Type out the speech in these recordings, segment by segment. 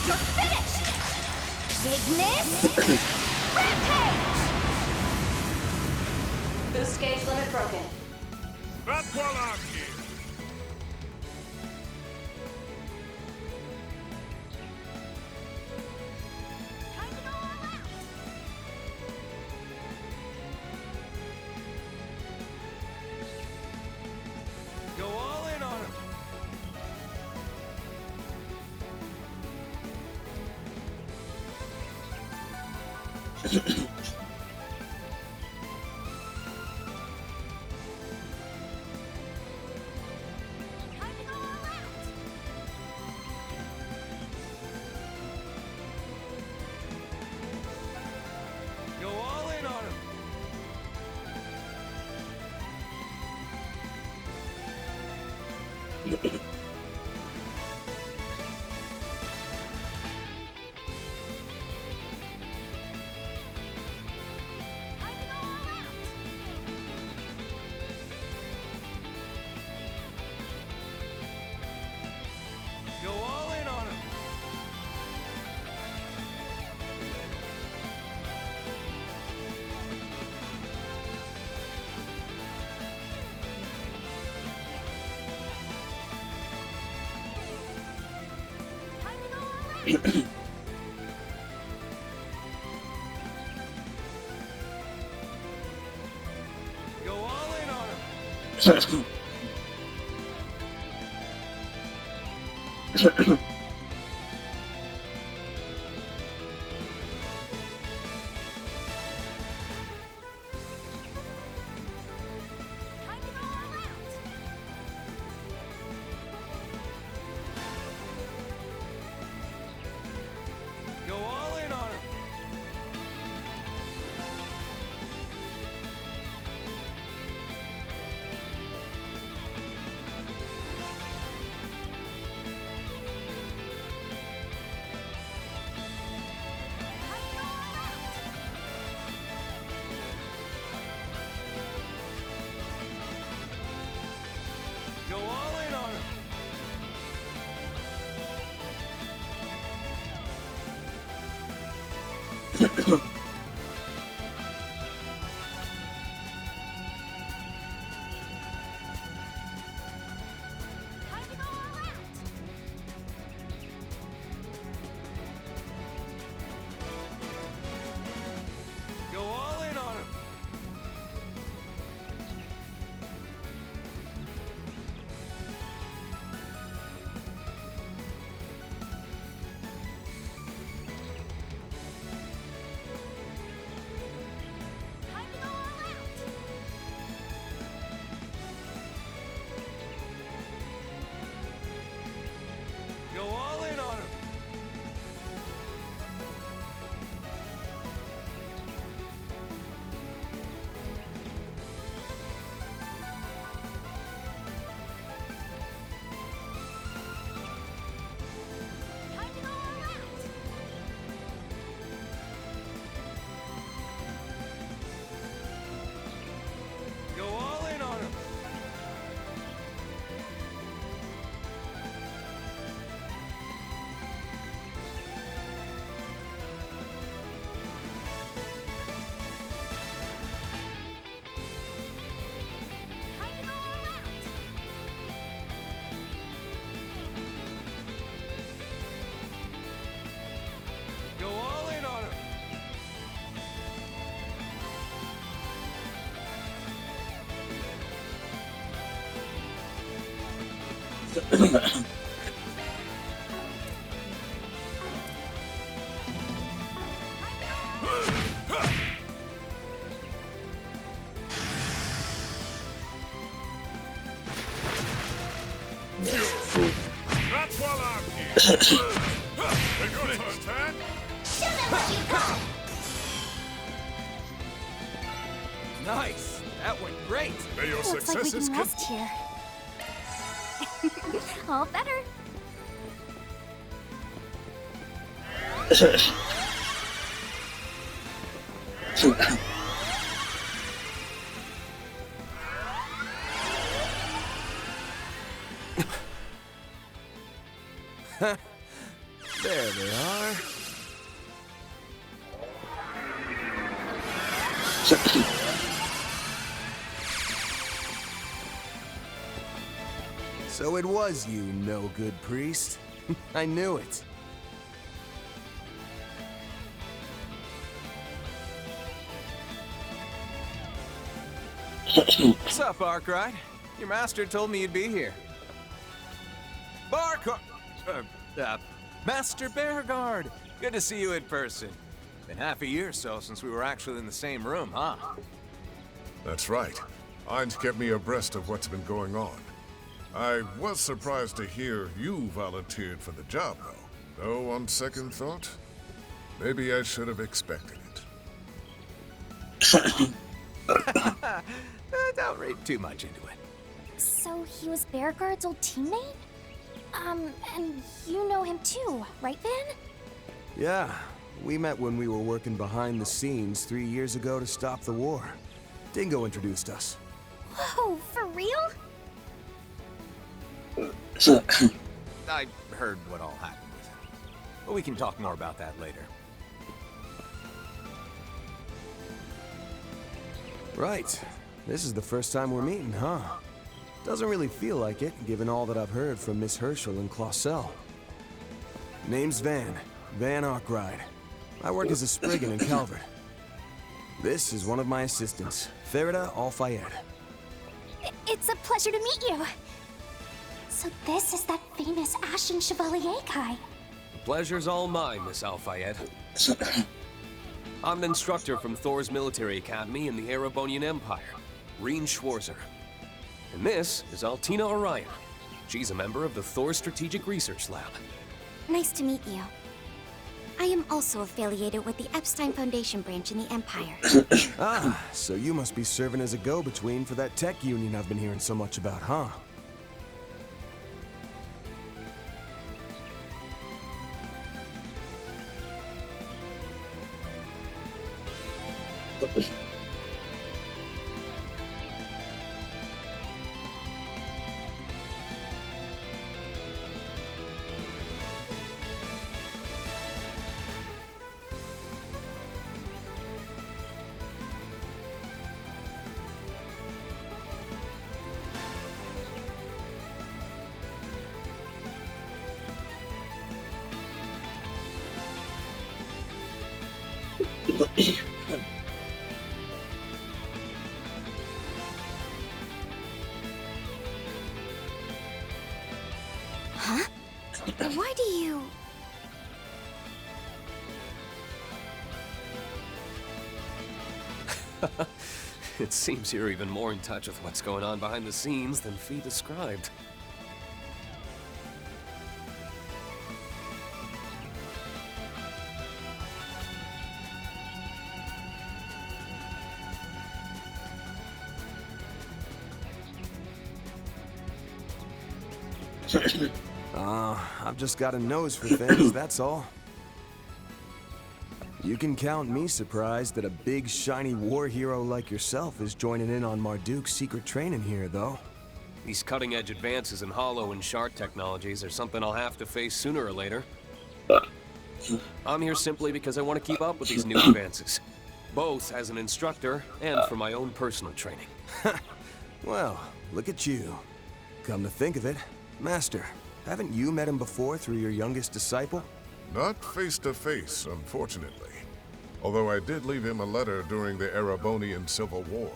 You're finished! Ignis! Rampage! Boost gauge limit broken. Not while I'm here. Time to go all out! Go all in on him. Time to go all out! Go all in on him. Time to go all out! Go all in on him. Time to go all out! Go all in on him. Time to go all out! Go all in on him. Time to go all out! Go all in on him. Time to go all out! Go all in on him. Time to go all out! Go all in on him. Time to go all out! Go all in on him. Time to go all out! Go all in on him. Not while I'm here. Take your turn, Tad. Show them what you got! Nice. That went great. May your Looks like we successes can rest here. All better. There they are. So it was you, no-good priest. I knew it. What's up, Arkwright? Your master told me you'd be here. Master Bearguard! Good to see you in person. Been half a year or so since we were actually in the same room, huh? That's right. Heinz kept me abreast of what's been going on. I was surprised to hear you volunteered for the job, though. Though, on second thought, maybe I should have expected it. Don't read too much into it. So he was Bearguard's old teammate? And you know him too, right, Van? Yeah, we met when we were working behind the scenes 3 years ago to stop the war. Dingo introduced us. Whoa, for real? I heard what all happened with him. But we can talk more about that later. Right. This is the first time we're meeting, huh? Doesn't really feel like it, given all that I've heard from Miss Herschel and Clausel. Name's Van Arkwright. I work as a Spriggan in Calvert. This is one of my assistants, Farida Al-Fayed. It's a pleasure to meet you. So this is that famous Ashen Chevalier guy. The pleasure's all mine, Miss Al-Fayed. I'm an instructor from Thor's military academy in the Erebonian Empire, Reen Schwarzer. And this is Altina Orion. She's a member of the Thor Strategic Research Lab. Nice to meet you. I am also affiliated with the Epstein Foundation branch in the Empire. Ah, so you must be serving as a go-between for that tech union I've been hearing so much about, huh? Huh? Why do you... It seems you're even more in touch with what's going on behind the scenes than Fee described. I've just got a nose for things, that's all. You can count me surprised that a big, shiny war hero like yourself is joining in on Marduk's secret training here, though. These cutting-edge advances in hollow and shard technologies are something I'll have to face sooner or later. I'm here simply because I want to keep up with these new advances, both as an instructor and for my own personal training. Well, look at you. Come to think of it, Master, haven't you met him before through your youngest disciple? Not face to face, unfortunately. Although I did leave him a letter during the Erebonian Civil War.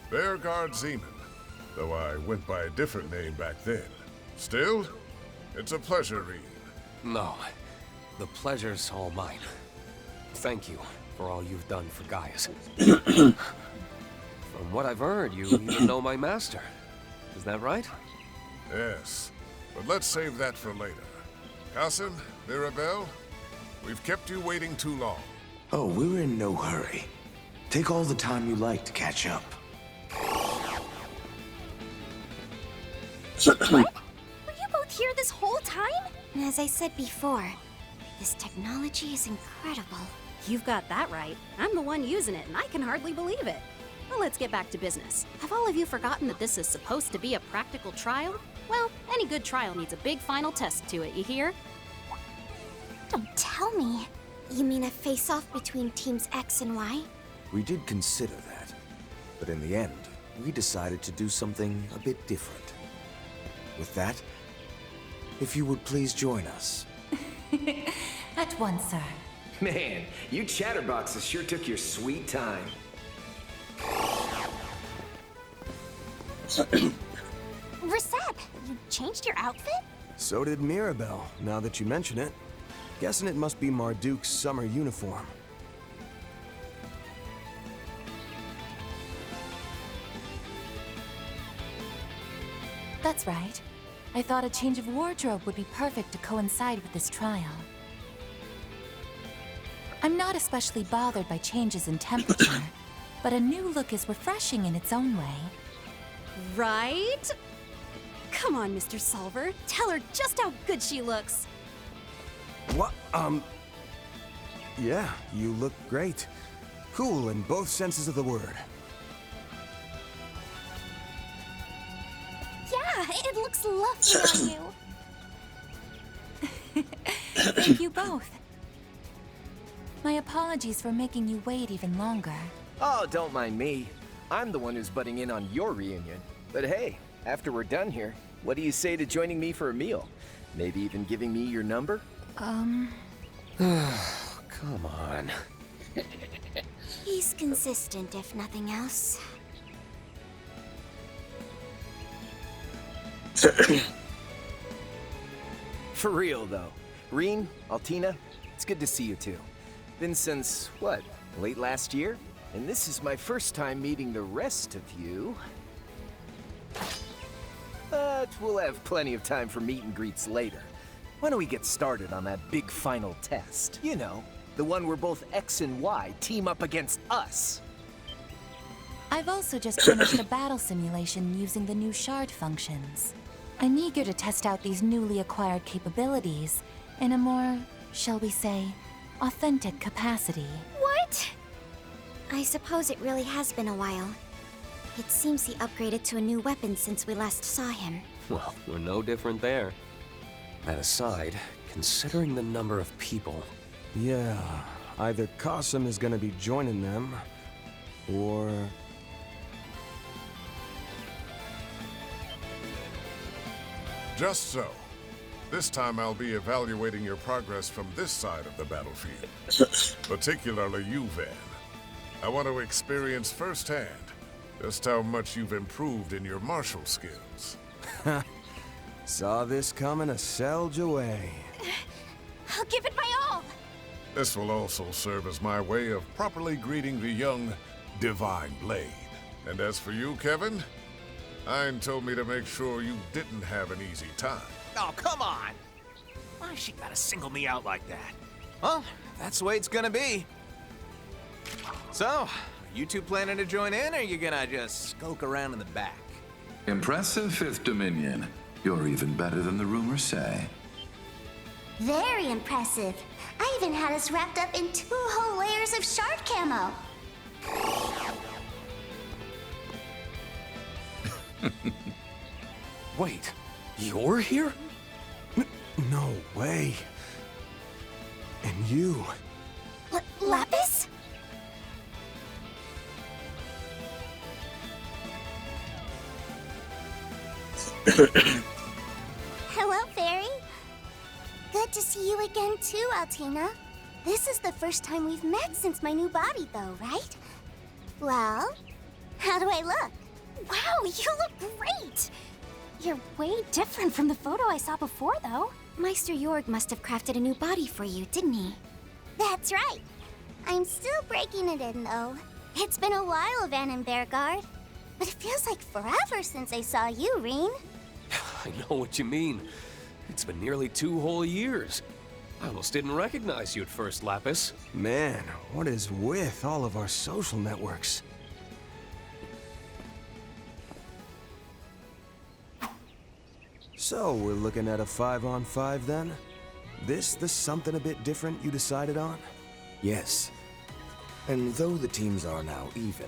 Bearguard Zeman, though I went by a different name back then. Still, it's a pleasure, Reed. No, the pleasure's all mine. Thank you for all you've done for Gaius. From what I've heard, you even know my master. Is that right? Yes, but let's save that for later. Hassan, Mirabelle, we've kept you waiting too long. Oh, we're in no hurry. Take all the time you like to catch up. What? Were you both here this whole time? And as I said before, this technology is incredible. You've got that right. I'm the one using it, and I can hardly believe it. Well, let's get back to business. Have all of you forgotten that this is supposed to be a practical trial? Well, any good trial needs a big final test to it, you hear? me. You mean a face-off between Teams X and Y? We did consider that, but in the end, we decided to do something a bit different. With that, if you would please join us. At once, sir. Man, you chatterboxes sure took your sweet time. Reset, you changed your outfit? So did Mirabelle, now that you mention it. Guessing it must be Marduk's summer uniform. That's right. I thought a change of wardrobe would be perfect to coincide with this trial. I'm not especially bothered by changes in temperature, but a new look is refreshing in its own way. Right? Come on, Mr. Solver. Tell her just how good she looks. What? Yeah, you look great. Cool in both senses of the word. Yeah, it looks lovely on you. Thank you both. My apologies for making you wait even longer. Oh, don't mind me. I'm the one who's butting in on your reunion. But hey, after we're done here, what do you say to joining me for a meal? Maybe even giving me your number? Come on. He's consistent, if nothing else. For real, though. Reen, Altina, it's good to see you two. Been since, what, late last year? And this is my first time meeting the rest of you. But we'll have plenty of time for meet and greets later. Why don't we get started on that big final test? You know, the one where both X and Y team up against us. I've also just finished a battle simulation using the new shard functions. I'm eager to test out these newly acquired capabilities in a more, shall we say, authentic capacity. What? I suppose it really has been a while. It seems he upgraded to a new weapon since we last saw him. Well, we're no different there. That aside, considering the number of people... Yeah, either Qasim is gonna be joining them, or... Just so. This time I'll be evaluating your progress from this side of the battlefield. Particularly you, Van. I want to experience firsthand just how much you've improved in your martial skills. Saw this coming a Selge away. I'll give it my all! This will also serve as my way of properly greeting the young Divine Blade. And as for you, Kevin, Ein told me to make sure you didn't have an easy time. Oh, come on! Why she gotta single me out like that? Well, that's the way it's gonna be. So, are you two planning to join in, or are you gonna just skulk around in the back? Impressive, Fifth Dominion. You're even better than the rumors say. Very impressive. I even had us wrapped up in 2 whole layers of shard camo. Wait, you're here? No way. And you... Lapis? Hello, Fairy. Good to see you again too, Altina. This is the first time we've met since my new body, though, right? Well, how do I look? Wow, you look great! You're way different from the photo I saw before, though. Meister Jorg must have crafted a new body for you, didn't he? That's right. I'm still breaking it in, though. It's been a while, Van and Bearguard. But it feels like forever since I saw you, Reen. I know what you mean. It's been nearly 2 whole years. I almost didn't recognize you at first, Lapis. Man, what is with all of our social networks? So, we're looking at a 5-on-5 then? This the something a bit different you decided on? Yes. And though the teams are now even,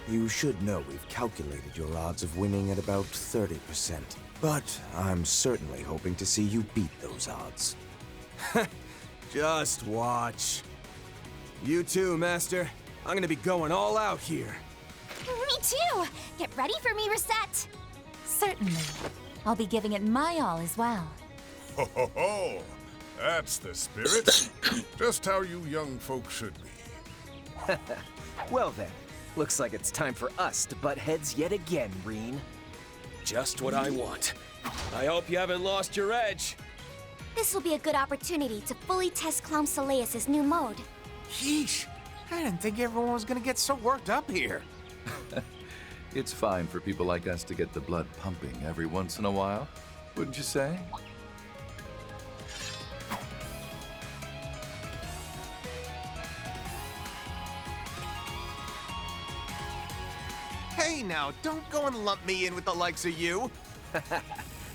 you should know we've calculated your odds of winning at about 30%. But I'm certainly hoping to see you beat those odds. Just watch. You too, Master. I'm gonna be going all out here. Me too! Get ready for me, Reset! Certainly. I'll be giving it my all as well. Ho ho ho! That's the spirit. Just how you young folks should be. Well then, looks like it's time for us to butt heads yet again, Reen. Just what I want. I hope you haven't lost your edge. This will be a good opportunity to fully test Clown Soleus' new mode. Yeesh. I didn't think everyone was gonna get so worked up here. It's fine for people like us to get the blood pumping every once in a while, wouldn't you say? Hey now, don't go and lump me in with the likes of you.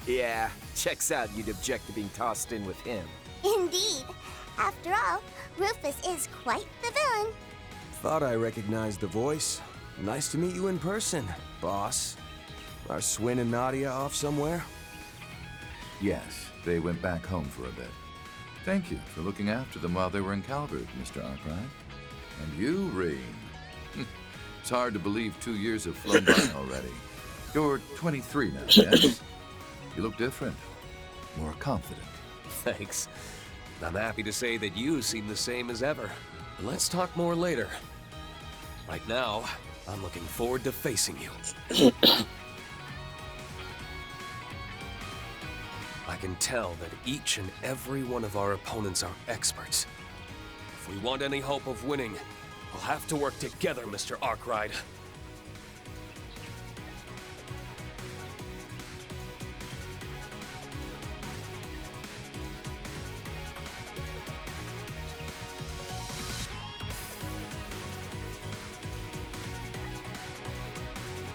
Yeah, checks out you'd object to being tossed in with him. Indeed. After all, Rufus is quite the villain. Thought I recognized the voice. Nice to meet you in person, boss. Are Swin and Nadia off somewhere? Yes, they went back home for a bit. Thank you for looking after them while they were in Calvert, Mr. Arkwright. And you, Reen. It's hard to believe 2 years have flown by already. You're 23 now, yes? You look different. More confident. Thanks. I'm happy to say that you seem the same as ever. But let's talk more later. Right now, I'm looking forward to facing you. I can tell that each and every one of our opponents are experts. If we want any hope of winning, we'll have to work together, Mr. Arkwright.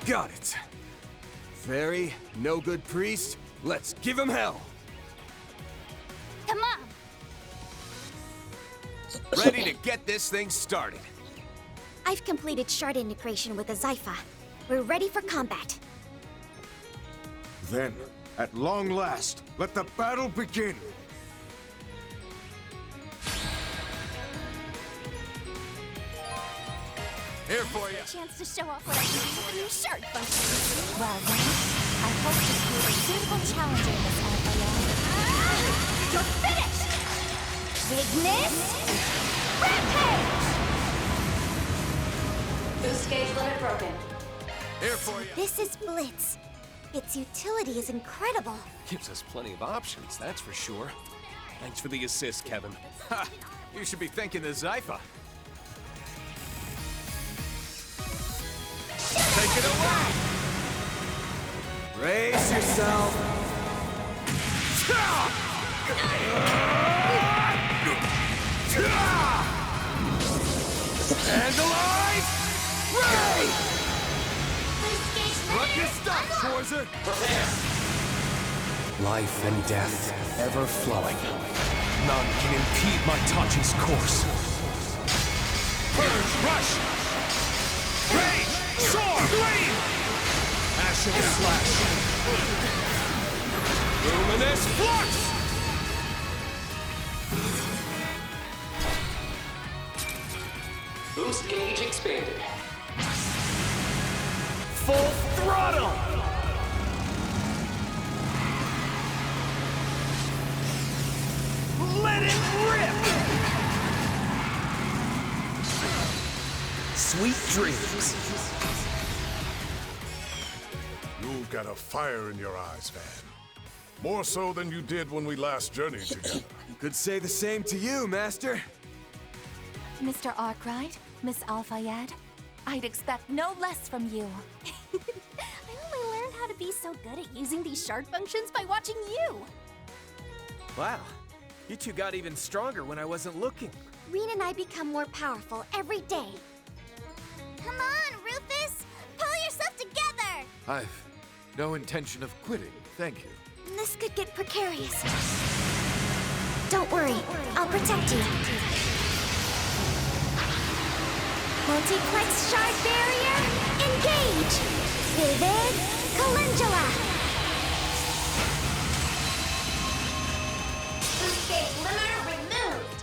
Got it. Fairy, no good priest, let's give him hell. Come on! Ready to get this thing started. I've completed shard integration with the Zypha. We're ready for combat. Then, at long last, let the battle begin! Here for you. Chance to show off what I can do with the new shard function. Well then, I hope to prove a suitable challenger, Miss Alpha. You're finished! Ignis! Rampage! Boost gauge limit broken. Here for you. This is Blitz. Its utility is incredible. Gives us plenty of options, that's for sure. Thanks for the assist, Kevin. Ha! You should be thanking the Zypha. Take it away! Brace yourself. And alive! Ray! Rock your stuff, Schwarzer! Life and death, ever flowing. None can impede my Tachi's course. Purge, rush! Rage! Soar! Gleam! Passion slash! Luminous flux! Boost gauge expanded. Full throttle! Let it rip! Sweet dreams. You've got a fire in your eyes, Van. More so than you did when we last journeyed together. Could say the same to you, Master. Mr. Arkwright, Miss Alphayed, I'd expect no less from you. I only learned how to be so good at using these shard functions by watching you. Wow, you two got even stronger when I wasn't looking. Reen and I become more powerful every day. Come on, Rufus! Pull yourself together! I've no intention of quitting, thank you. This could get precarious. Don't worry, I'll protect you. Multiplex shard barrier, engage! Vivid Calendula! Boost gauge limiter removed.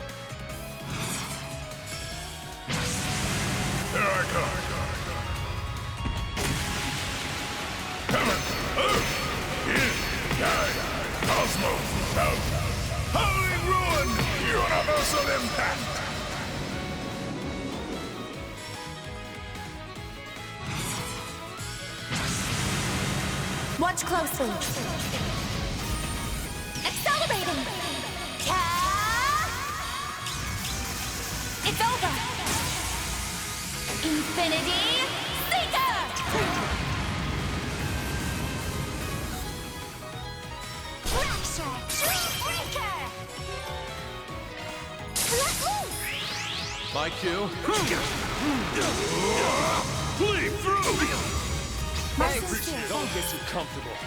Colossal impact! Watch closely. Accelerating! It's over! Infinity Seeker! Fracture! Dream Breaker! Let loose! My cue. Bleed through! Muscle sphere. Don't get too comfortable.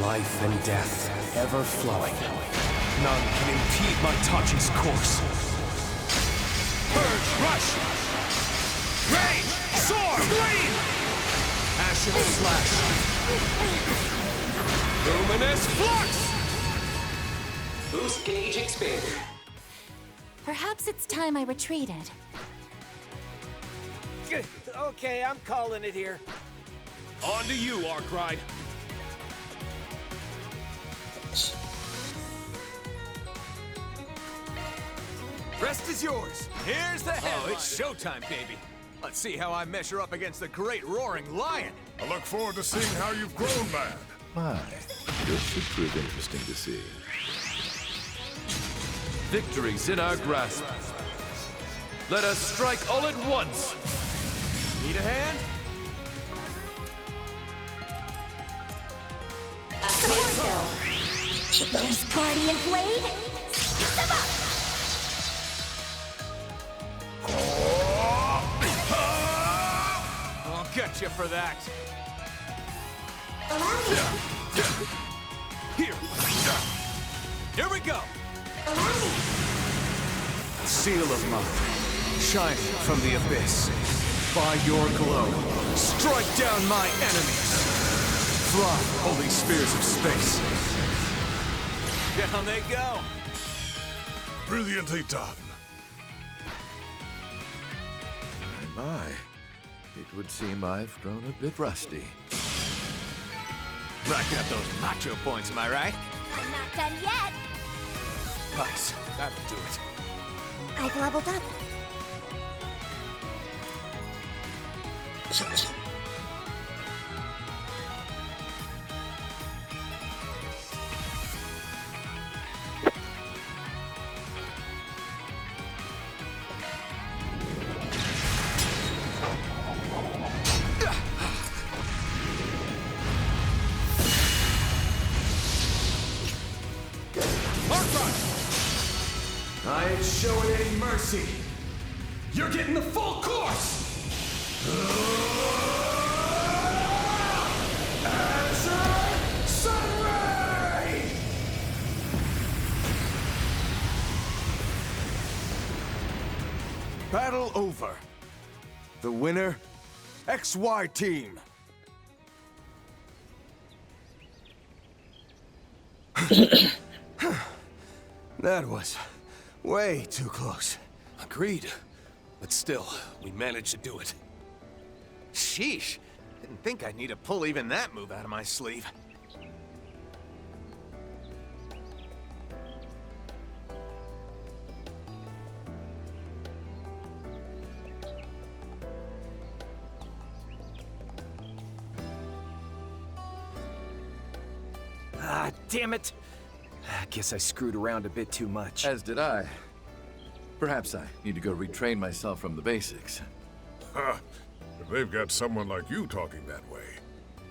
Life and death, ever flowing. None can impede my Tachi's course. Purge! Rush! Rage! Sword! Bleed! Passionate slash. Luminous flux! Boost gauge expanded. Perhaps it's time I retreated. Okay, I'm calling it here. On to you, Arkride. Rest is yours. Here's the headliner. Oh, it's showtime, baby. Let's see how I measure up against the great roaring lion. I look forward to seeing how you've grown, man. My, this should prove interesting to see. Victory's in our grasp. Let us strike all at once. Need a hand? There's Guardian Blade. Step up! I'll get you for that. Here we go. Seal of love, shining from the abyss. By your glow, strike down my enemies. Fly, holy spheres of space. Down they go. Brilliantly done. My, it would seem I've grown a bit rusty. Racking up those macho points, am I right? I'm not done yet. Nice. That'll do it. I've leveled up. I ain't showing any mercy. You're getting the full course! Answer Sunray! Battle over. The winner, XY Team. That was way too close. Agreed. But still, we managed to do it. Sheesh. Didn't think I'd need to pull even that move out of my sleeve. Ah, damn it. I guess I screwed around a bit too much. As did I. Perhaps I need to go retrain myself from the basics. Huh. If they've got someone like you talking that way,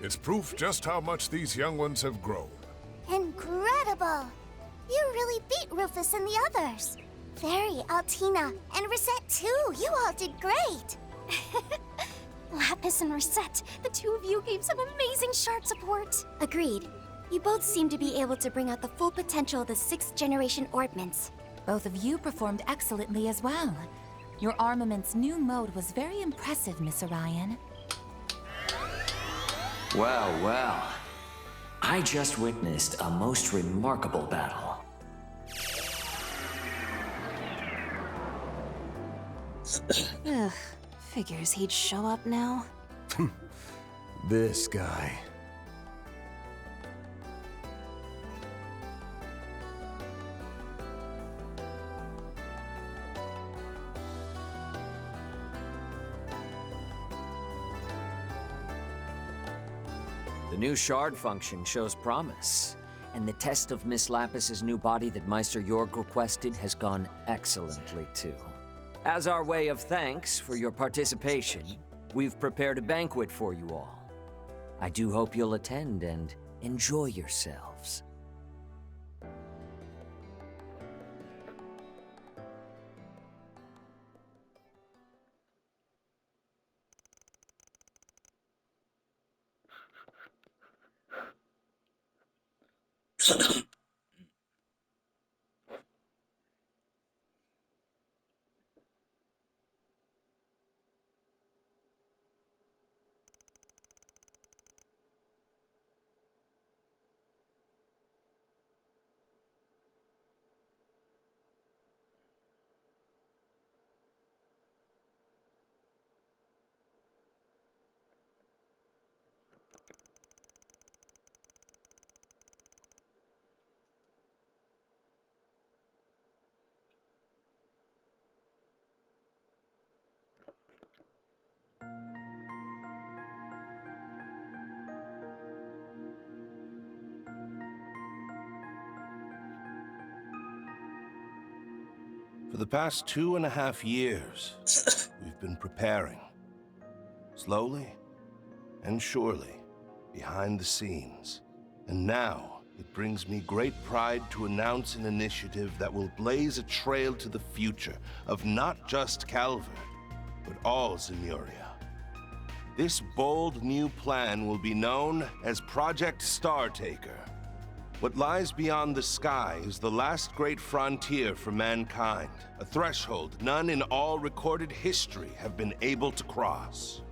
it's proof just how much these young ones have grown. Incredible! You really beat Rufus and the others. Fairy, Altina, and Reset too. You all did great. Lapis and Reset, the two of you gave some amazing shard support. Agreed. You both seem to be able to bring out the full potential of the 6th generation orbments. Both of you performed excellently as well. Your armament's new mode was very impressive, Miss Orion. Well, well. I just witnessed a most remarkable battle. Ugh, figures he'd show up now. This guy. new shard function shows promise, and the test of Miss Lapis's new body that Meister Jorg requested has gone excellently too. As our way of thanks for your participation, we've prepared a banquet for you all. I do hope you'll attend and enjoy yourselves. For the past 2.5 years, we've been preparing. Slowly and surely, behind the scenes. And now, it brings me great pride to announce an initiative that will blaze a trail to the future of not just Calvert, but all Zemuria. This bold new plan will be known as Project Startaker. What lies beyond the sky is the last great frontier for mankind, a threshold none in all recorded history have been able to cross.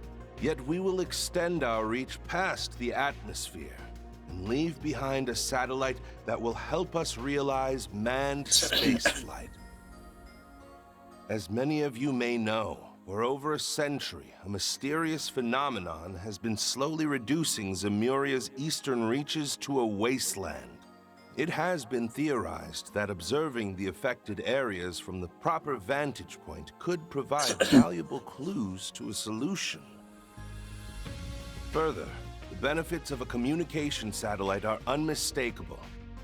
Yet we will extend our reach past the atmosphere and leave behind a satellite that will help us realize manned spaceflight. As many of you may know, for over a century, a mysterious phenomenon has been slowly reducing Zemuria's eastern reaches to a wasteland. It has been theorized that observing the affected areas from the proper vantage point could provide valuable clues to a solution. Further, the benefits of a communication satellite are unmistakable,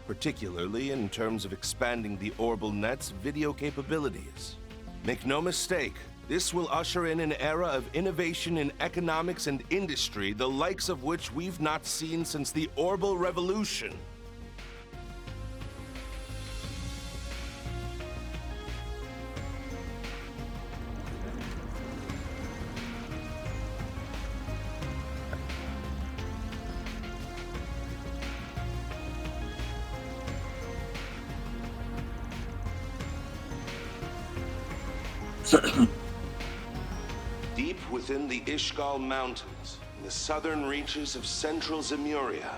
particularly in terms of expanding the Orbital Net's video capabilities. Make no mistake, this will usher in an era of innovation in economics and industry, the likes of which we've not seen since the Orbital Revolution. Deep within the Ishgal Mountains, in the southern reaches of central Zemuria,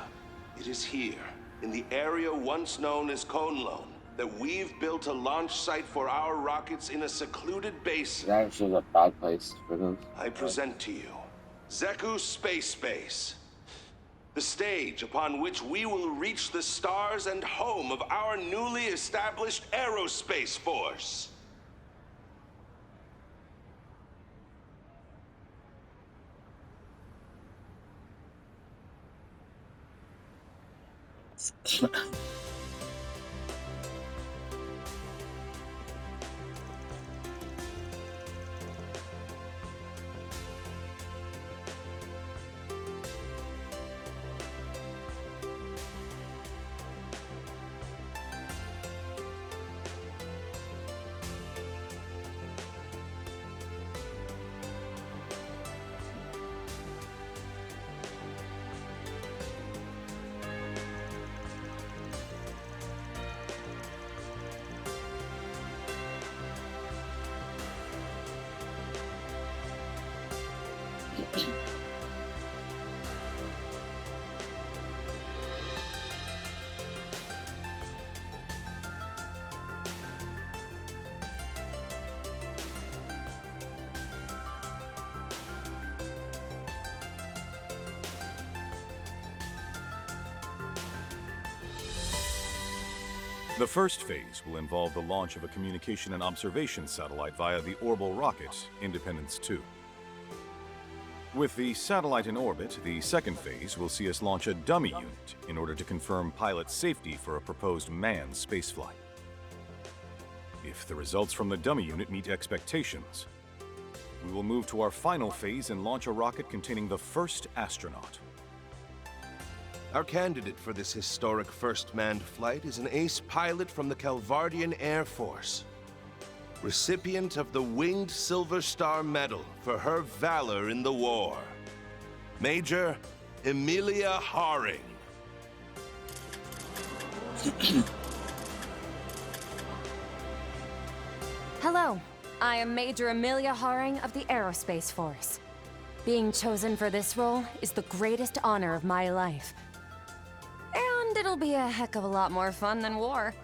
it is here, in the area once known as Konlon, that we've built a launch site for our rockets in a secluded basin. That actually a bad place for those. I present to you Zeku Space Base, the stage upon which we will reach the stars and home of our newly established aerospace force. The first phase will involve the launch of a communication and observation satellite via the orbital rocket, Independence 2. With the satellite in orbit, the second phase will see us launch a dummy unit in order to confirm pilot safety for a proposed manned spaceflight. If the results from the dummy unit meet expectations, we will move to our final phase and launch a rocket containing the first astronaut. Our candidate for this historic first manned flight is an ace pilot from the Calvardian Air Force, recipient of the Winged Silver Star Medal for her valor in the war, Major Emilia Haring. Hello, I am Major Emilia Haring of the Aerospace Force. Being chosen for this role is the greatest honor of my life. And it'll be a heck of a lot more fun than war.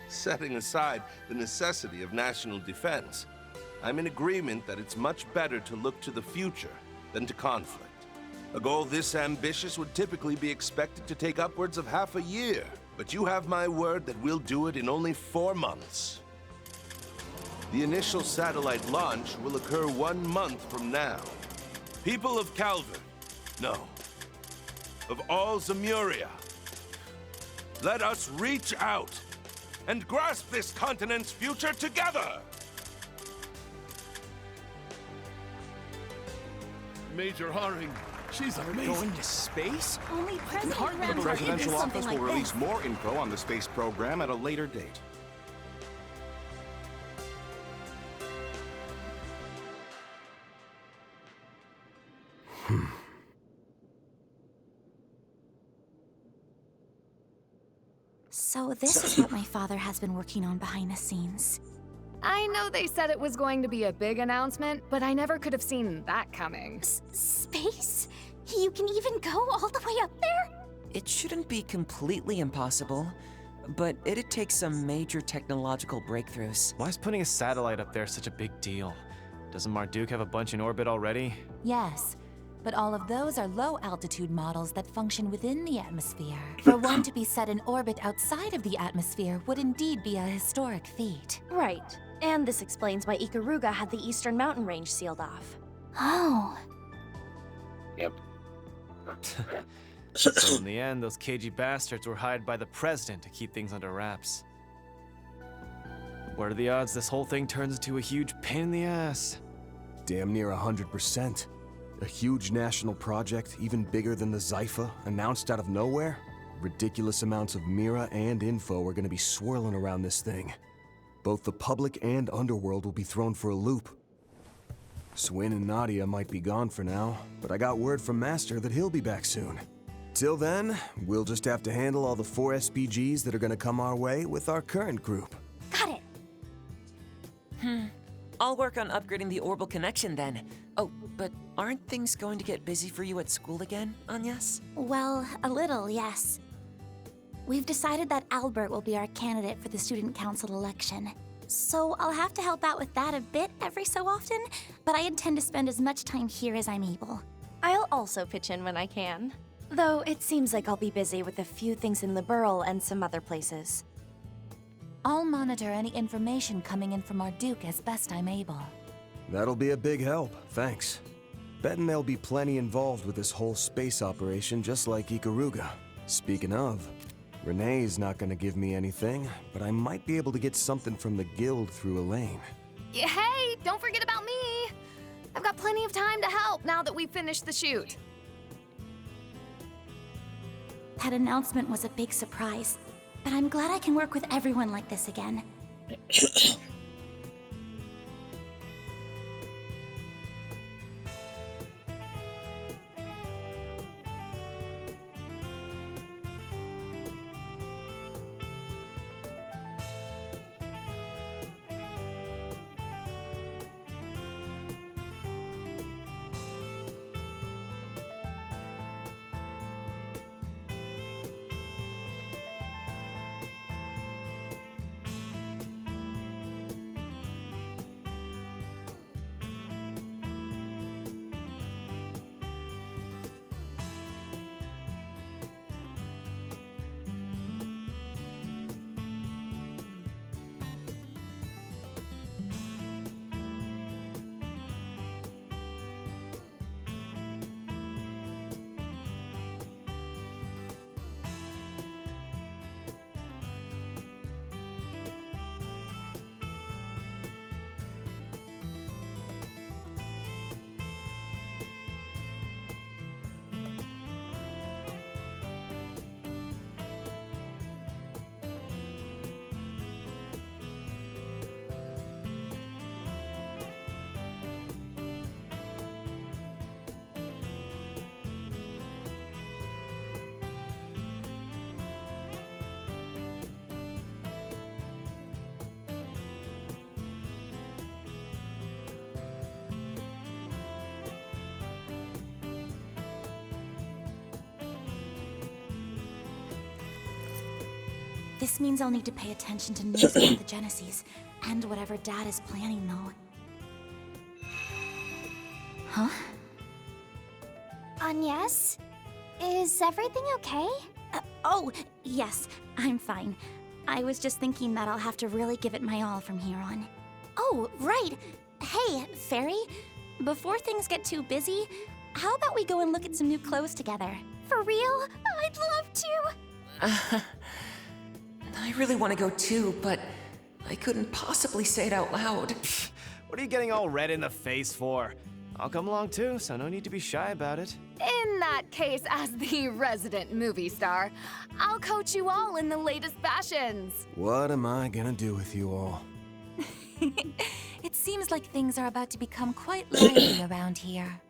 Setting aside the necessity of national defense, I'm in agreement that it's much better to look to the future than to conflict. A goal this ambitious would typically be expected to take upwards of half a year, but you have my word that we'll do it in only 4 months. The initial satellite launch will occur 1 month from now. People of Calvert, no, of all Zemuria, let us reach out and grasp this continent's future together! Major Haring, she's amazing. Going to space? Only President The Graham would presidential do something office like will release this. more info on the space program at a later date. So this is what my father has been working on behind the scenes. I know they said it was going to be a big announcement, but I never could have seen that coming. Space? You can even go all the way up there? It shouldn't be completely impossible, but it'd take some major technological breakthroughs. Why is putting a satellite up there such a big deal? Doesn't Marduk have a bunch in orbit already? Yes, but all of those are low-altitude models that function within the atmosphere. For one to be set in orbit outside of the atmosphere would indeed be a historic feat. Right. And this explains why Ikaruga had the Eastern Mountain Range sealed off. Oh. Yep. So in the end, those cagey bastards were hired by the president to keep things under wraps. What are the odds this whole thing turns into a huge pain in the ass? Damn near 100%. A huge national project, even bigger than the Zypha, announced out of nowhere? Ridiculous amounts of Mira and info are gonna be swirling around this thing. Both the public and underworld will be thrown for a loop. Swin and Nadia might be gone for now, but I got word from Master that he'll be back soon. Till then, we'll just have to handle all the 4 SPGs that are gonna come our way with our current group. Got it. I'll work on upgrading the orbital connection then. Oh, but aren't things going to get busy for you at school again, Agnes? Well, a little, yes. We've decided that Albert will be our candidate for the student council election. So I'll have to help out with that a bit every so often, but I intend to spend as much time here as I'm able. I'll also pitch in when I can. Though it seems like I'll be busy with a few things in Liberl and some other places. I'll monitor any information coming in from Marduk as best I'm able. That'll be a big help, thanks. Betting there'll be plenty involved with this whole space operation, just like Ikaruga. Speaking of, Renee's not gonna give me anything, but I might be able to get something from the guild through Elaine. Hey, don't forget about me! I've got plenty of time to help now that we've finished the shoot. That announcement was a big surprise, but I'm glad I can work with everyone like this again. This means I'll need to pay attention to news about the Genesis, and whatever Dad is planning, though. Huh? Agnes? Is everything okay? Oh, yes, I'm fine. I was just thinking that I'll have to really give it my all from here on. Oh, right! Hey, Fairy, before things get too busy, how about we go and look at some new clothes together? For real? I'd love to! I really want to go too, but I couldn't possibly say it out loud. What are you getting all red in the face for? I'll come along too, so no need to be shy about it. In that case, as the resident movie star, I'll coach you all in the latest fashions. What am I gonna do with you all? It seems like things are about to become quite lively around here.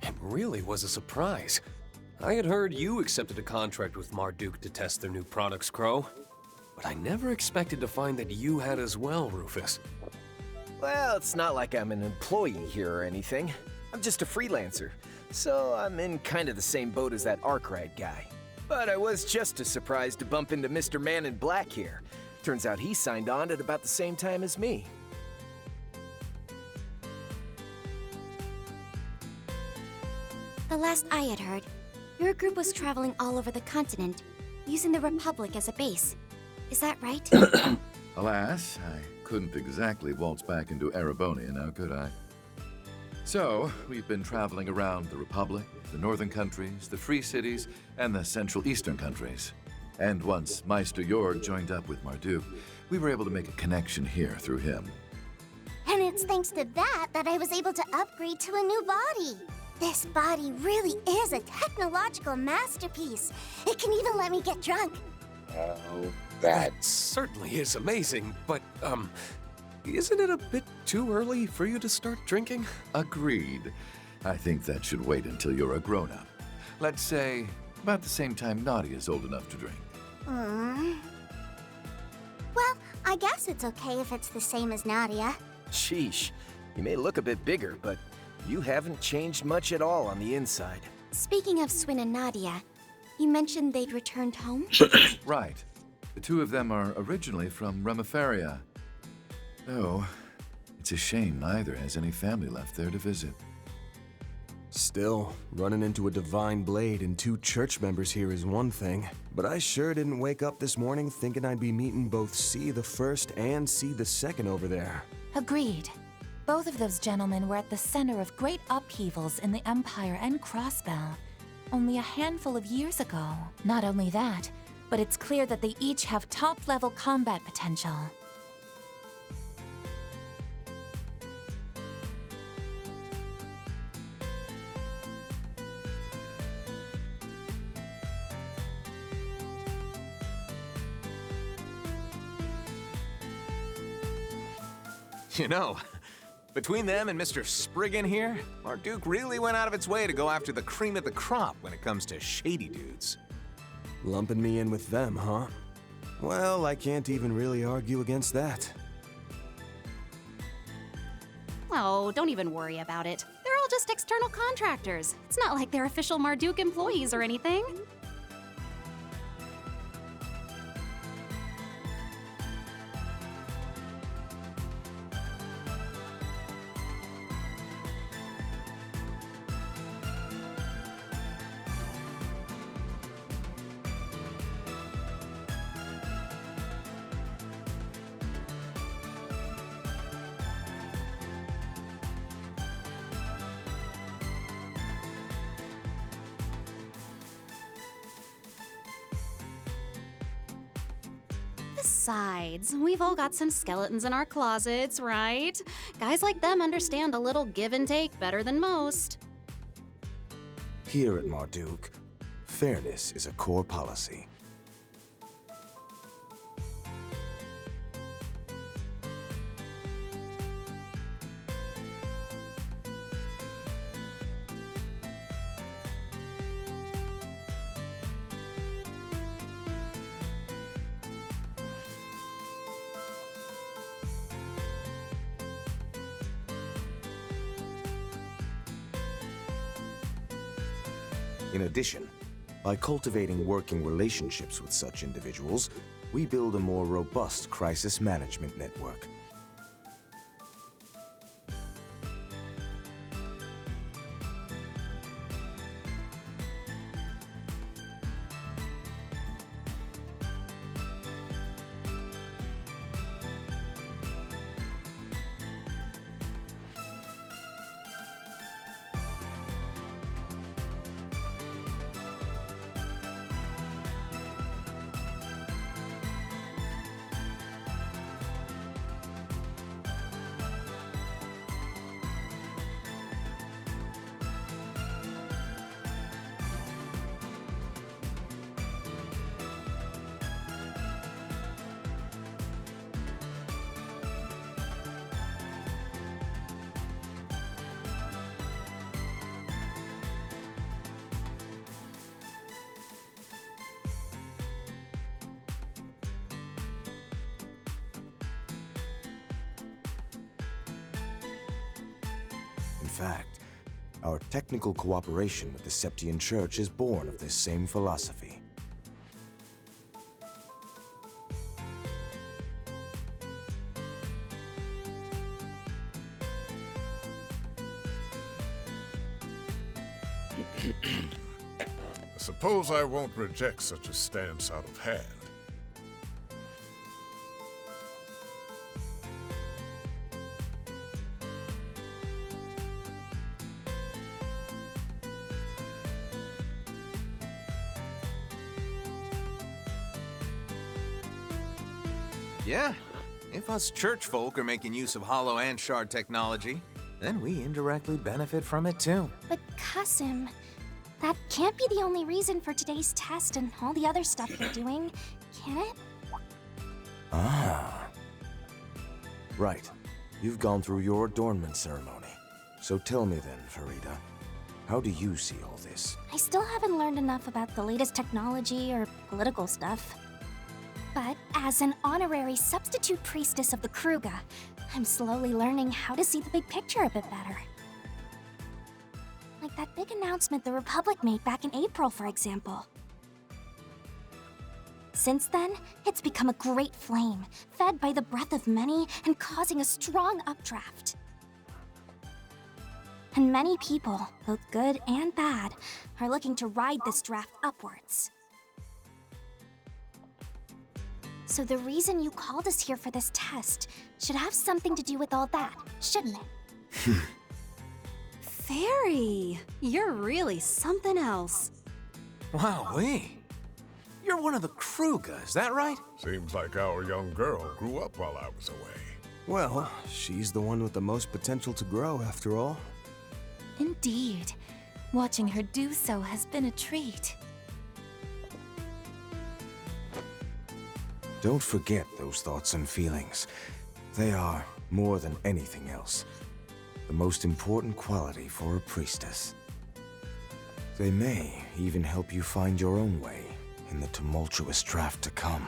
It really was a surprise. I had heard you accepted a contract with Marduk to test their new products, Crow. But I never expected to find that you had as well, Rufus. Well, it's not like I'm an employee here or anything. I'm just a freelancer, so I'm in kind of the same boat as that Arkwright guy. But I was just as surprised to bump into Mr. Man in Black here. Turns out he signed on at about the same time as me. The last I had heard, your group was traveling all over the continent, using the Republic as a base. Is that right? Alas, I couldn't exactly waltz back into Erebonia now, could I? So, we've been traveling around the Republic, the northern countries, the Free Cities, and the Central Eastern countries. And once Meister Jorg joined up with Marduk, we were able to make a connection here through him. And it's thanks to that that I was able to upgrade to a new body. This body really is a technological masterpiece. It can even let me get drunk. Oh, That certainly is amazing, but, isn't it a bit too early for you to start drinking? Agreed. I think that should wait until you're a grown-up. Let's say about the same time Nadia's old enough to drink. Well, I guess it's okay if it's the same as Nadia. Sheesh, you may look a bit bigger, but you haven't changed much at all on the inside. Speaking of Swin and Nadia, you mentioned they'd returned home? Right. The two of them are originally from Remiferia. Though, it's a shame neither has any family left there to visit. Still, running into a divine blade and 2 church members here is one thing, but I sure didn't wake up this morning thinking I'd be meeting both C the First and C the Second over there. Agreed. Both of those gentlemen were at the center of great upheavals in the Empire and Crossbell only a handful of years ago. Not only that, but it's clear that they each have top-level combat potential. You know, between them and Mr. Spriggan here, Marduk really went out of its way to go after the cream of the crop when it comes to shady dudes. Lumping me in with them, huh? Well, I can't even really argue against that. Oh, don't even worry about it. They're all just external contractors. It's not like they're official Marduk employees or anything. Besides, we've all got some skeletons in our closets, right? Guys like them understand a little give and take better than most. Here at Marduk, fairness is a core policy. In addition, By cultivating working relationships with such individuals, we build a more robust crisis management network. In fact, our technical cooperation with the Septian Church is born of this same philosophy. I suppose I won't reject such a stance out of hand. Yeah, if us church folk are making use of Hollow and Shard technology, then we indirectly benefit from it too. But Kasim, that can't be the only reason for today's test and all the other stuff you're doing, can it? Ah. Right. You've gone through your adornment ceremony. So tell me then, Farida, how do you see all this? I still haven't learned enough about the latest technology or political stuff. But as an honorary substitute priestess of the Kruga, I'm slowly learning how to see the big picture a bit better. Like that big announcement the Republic made back in April, for example. Since then, it's become a great flame, fed by the breath of many and causing a strong updraft. And many people, both good and bad, are looking to ride this draft upwards. So the reason you called us here for this test should have something to do with all that, shouldn't it? Fairy, you're really something else. Wowee. You're one of the Kruga, is that right? Seems like our young girl grew up while I was away. Well, she's the one with the most potential to grow, after all. Indeed. Watching her do so has been a treat. Don't forget those thoughts and feelings. They are, more than anything else, the most important quality for a priestess. They may even help you find your own way in the tumultuous draft to come.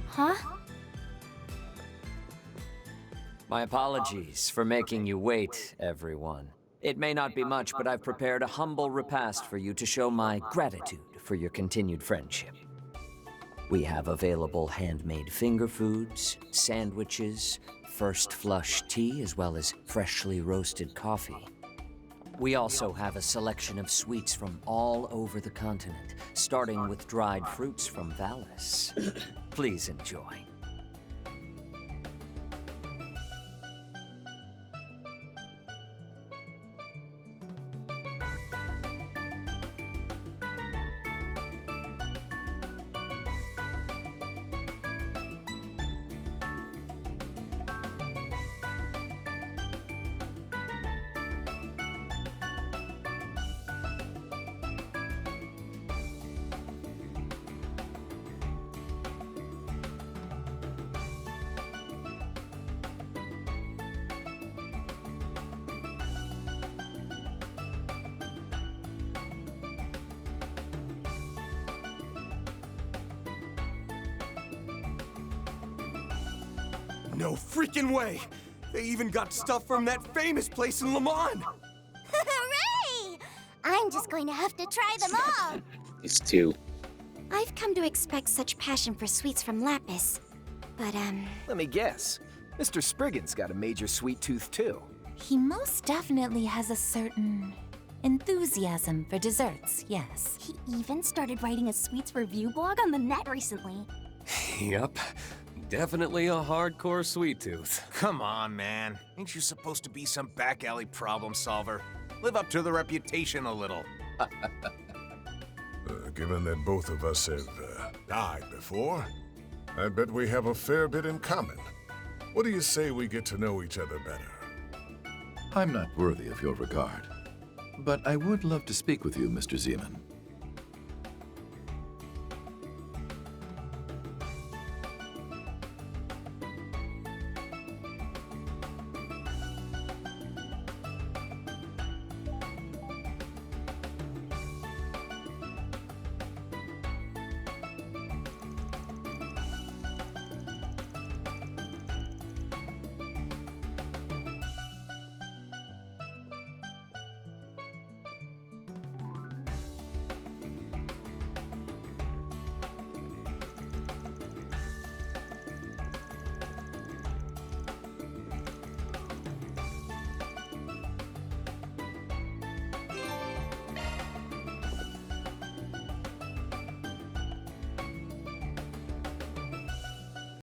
Huh? My apologies for making you wait, everyone. It may not be much, but I've prepared a humble repast for you to show my gratitude for your continued friendship. We have available handmade finger foods, sandwiches, first flush tea, as well as freshly roasted coffee. We also have a selection of sweets from all over the continent, starting with dried fruits from Valis. Please enjoy. No freaking way! They even got stuff from that famous place in Le Mans! Hooray! I'm just going to have to try them all. It's two. I've come to expect such passion for sweets from Lapis. But, Let me guess. Mr. Spriggan's got a major sweet tooth, too. He most definitely has a certain enthusiasm for desserts, yes. He even started writing a sweets review blog on the net recently. Yep. Definitely a hardcore sweet tooth. Come on, man. Ain't you supposed to be some back alley problem solver? Live up to the reputation a little. Given that both of us have died before, I bet we have a fair bit in common. What do you say we get to know each other better? I'm not worthy of your regard, but I would love to speak with you, Mr. Zeman.